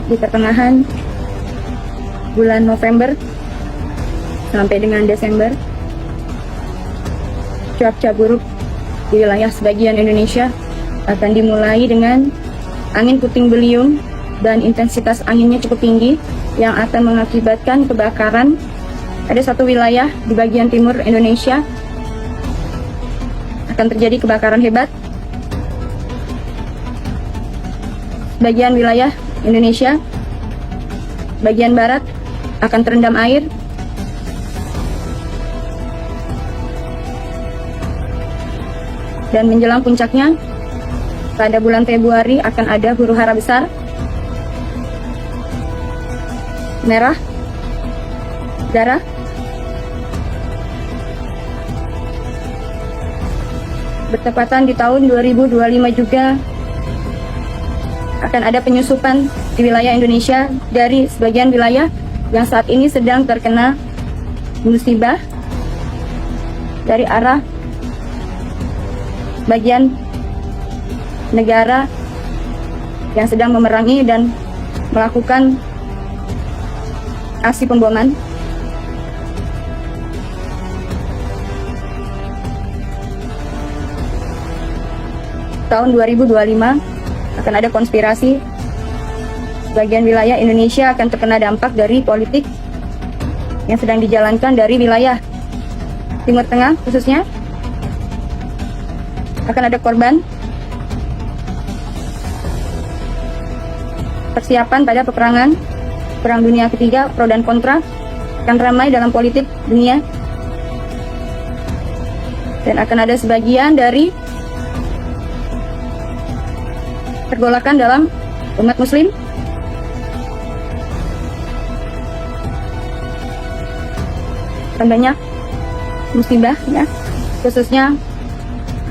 di pertengahan bulan November sampai dengan Desember. Cuaca buruk di wilayah sebagian Indonesia akan dimulai dengan angin puting beliung dan intensitas anginnya cukup tinggi yang akan mengakibatkan kebakaran. Ada satu wilayah di bagian timur Indonesia akan terjadi kebakaran hebat. Bagian wilayah Indonesia bagian barat akan terendam air. Dan menjelang puncaknya, pada bulan Februari akan ada huru-hara besar, merah, darah, bertepatan di tahun 2025 juga akan ada penyusupan di wilayah Indonesia dari sebagian wilayah yang saat ini sedang terkena musibah dari arah bagian negara yang sedang memerangi dan melakukan aksi pemboman. Tahun 2025 akan ada konspirasi. Bagian wilayah Indonesia akan terkena dampak dari politik yang sedang dijalankan dari wilayah Timur Tengah khususnya. Akan ada korban. Persiapan pada peperangan Perang Dunia Ketiga, pro dan kontra akan ramai dalam politik dunia. Dan akan ada sebagian dari pergolakan dalam umat muslim. Akan banyak musibah ya, khususnya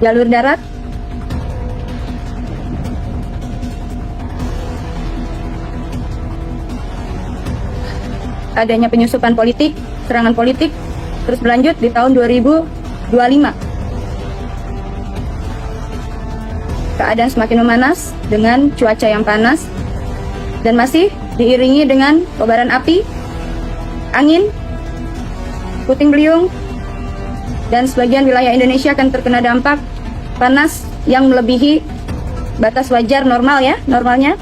jalur darat. Adanya penyusupan politik, serangan politik terus berlanjut di tahun 2025. Keadaan semakin memanas dengan cuaca yang panas dan masih diiringi dengan kobaran api, angin, puting beliung, dan sebagian wilayah Indonesia akan terkena dampak panas yang melebihi batas wajar normal ya, normalnya.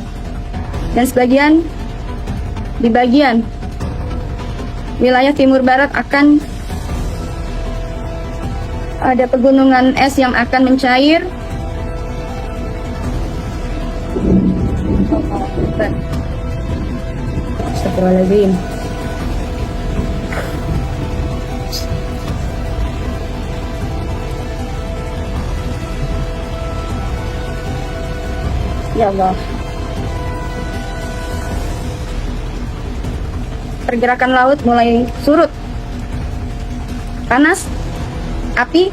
Dan sebagian di bagian wilayah timur barat akan ada pegunungan es yang akan mencair. Astagfirullahaladzim. Ya Allah. Pergerakan laut mulai surut. Panas, api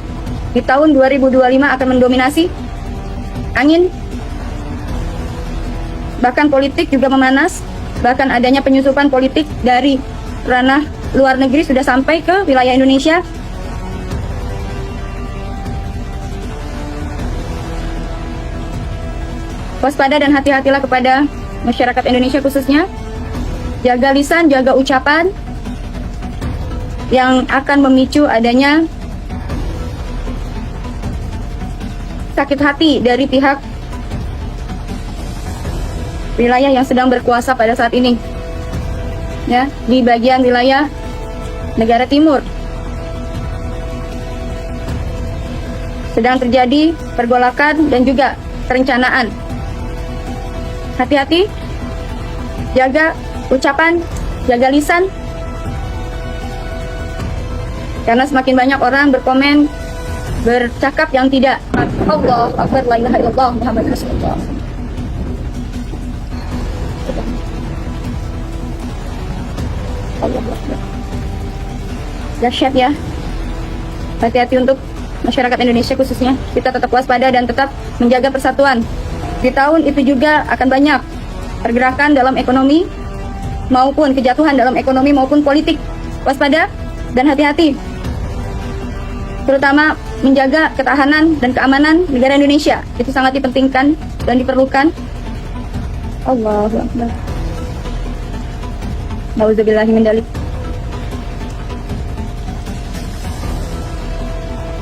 di tahun 2025 akan mendominasi. Angin, bahkan politik juga memanas. Bahkan adanya penyusupan politik dari ranah luar negeri sudah sampai ke wilayah Indonesia. Waspada dan hati-hatilah kepada masyarakat Indonesia khususnya. Jaga lisan, jaga ucapan yang akan memicu adanya sakit hati dari pihak wilayah yang sedang berkuasa pada saat ini. Ya, di bagian wilayah negara timur sedang terjadi pergolakan dan juga perencanaan. Hati-hati, jaga ucapan, jaga lisan, karena semakin banyak orang berkomen, bercakap yang tidak. Allahu Akbar, la ilaha illallah, Muhammad Rasulullah. Allahu Akbar. Dahsyat ya. Hati-hati untuk masyarakat Indonesia khususnya. Kita tetap waspada dan tetap menjaga persatuan. Di tahun itu juga akan banyak pergerakan dalam ekonomi maupun kejatuhan dalam ekonomi maupun politik. Waspada dan hati-hati, terutama menjaga ketahanan dan keamanan negara Indonesia. Itu sangat dipentingkan dan diperlukan. Allahu Akbar. Nauzubillahi min dzalik.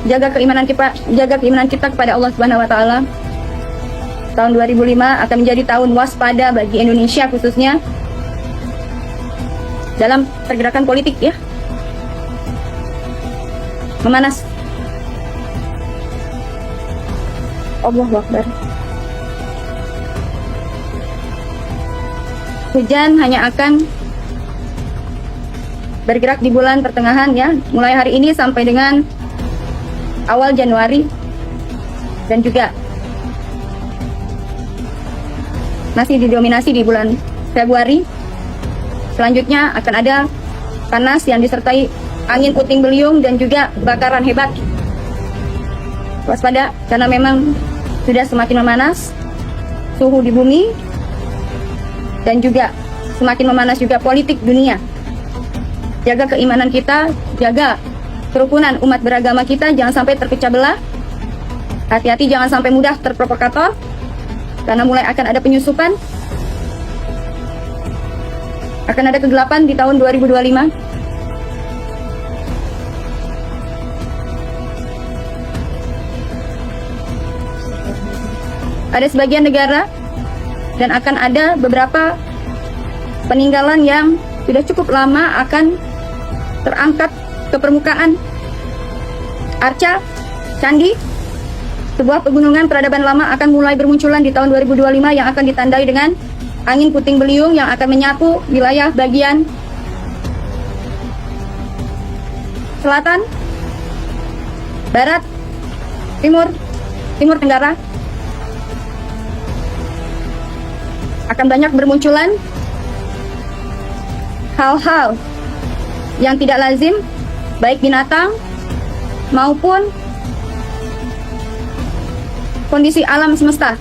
Jaga keimanan kita kepada Allah Subhanahu wa taala. Tahun 2005 akan menjadi tahun waspada bagi Indonesia khususnya dalam pergerakan politik ya. Memanas. Allahu Akbar. Hujan hanya akan bergerak di bulan pertengahan ya, mulai hari ini sampai dengan awal Januari, dan juga masih didominasi di bulan Februari. Selanjutnya akan ada panas yang disertai angin puting beliung dan juga bakaran hebat. Waspada karena memang sudah semakin memanas suhu di bumi, dan juga semakin memanas juga politik dunia. Jaga keimanan kita, jaga kerukunan umat beragama kita, jangan sampai terpecah belah. Hati-hati jangan sampai mudah terprovokator, karena mulai akan ada penyusupan, akan ada kegelapan di tahun 2025. Ada sebagian negara dan akan ada beberapa peninggalan yang sudah cukup lama akan terangkat ke permukaan. Arca, candi, sebuah pegunungan peradaban lama akan mulai bermunculan di tahun 2025 yang akan ditandai dengan angin puting beliung yang akan menyapu wilayah bagian selatan, barat, timur tenggara. Akan banyak bermunculan hal-hal yang tidak lazim, baik binatang maupun kondisi alam semesta.